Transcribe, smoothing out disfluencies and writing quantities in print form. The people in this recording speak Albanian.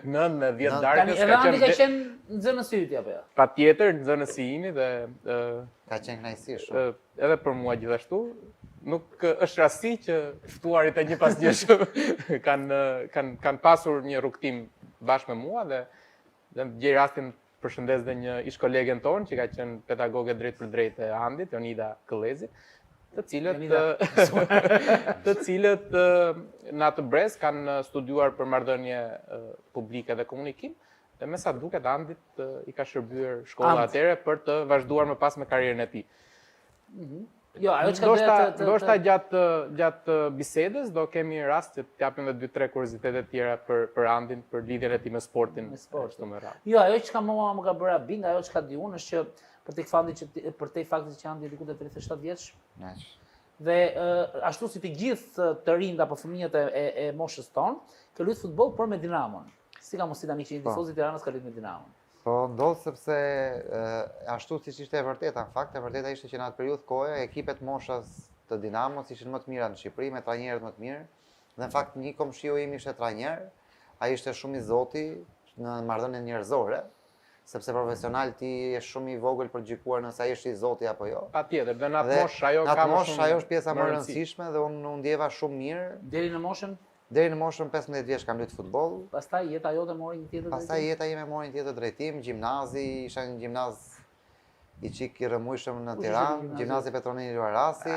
9 me 10 darkës. Edhe Andi ka qenë në zënës së yti apo jo? Patjetër në zënës së imi dhe Ka qenë kënaqësi shumë. edhe për mua gjithashtu. Nuk është rasti që ftuarit e një pas njëshëm kanë pasur një rrugtim bashkë me mua dhe gjej rastin përshëndes dhe një ish kolegen tonë që ka qenë pedagoge drejt për drejt e Andit, Jonida Këllezi, të cilët në atë brez kanë studiuar për marrëdhënie publike dhe komunikim, dhe me sa duket Andit i ka shërbyer shkolla atyre për të vazhduar më pas me karrierën e tij. Jo, ajo çka ndoshta gjatë bisedës do kemi rast që t'japim edhe 2-3 kuriozitete tjera për Andin, për lidhjen e tij me sportin. Jo, ajo çka mua më ka bërë bing, ajo çka di unë është që për te faktit që Andi diku te 37 vjeç. Dhe ashtu si të gjithë të rinjt apo fëmijët e moshës tonë, ka luajtur futboll por me Dinamon. Si ka mos i tani që një tifoz i Tiranës ka luajtur me Dinamon. Po, ndodhë sepse ashtu si ishte e vërteta, në fakt, e vërteta ishte që në atë periudhë kohe, ekipet moshas të Dinamos ishin më të mira në Shqipëri, me trajnerët më të mirë, dhe në fakt një komshiu im ishte trajner, ai ishte shumë i zoti në marrëdhënie njerëzore, sepse profesional ti je shumë i vogël për gjykuar nëse ai është i zoti apo jo. Patjetër, dhe në atë moshë ajo ka më shumë. Ajo është pjesa më e rëndësishme dhe unë ndjeva shumë mirë. Deri në moshën? Deri në moshën 15 vjeç kam luajtur futboll. Pastaj jeta jote mori një tjetër drejtim. Pastaj jeta ime mori një tjetër drejtim, gjimnazi, isha një gjimnaz i çik i rëmujshëm në Tiranë, gjimnazi Petronili Luarasi.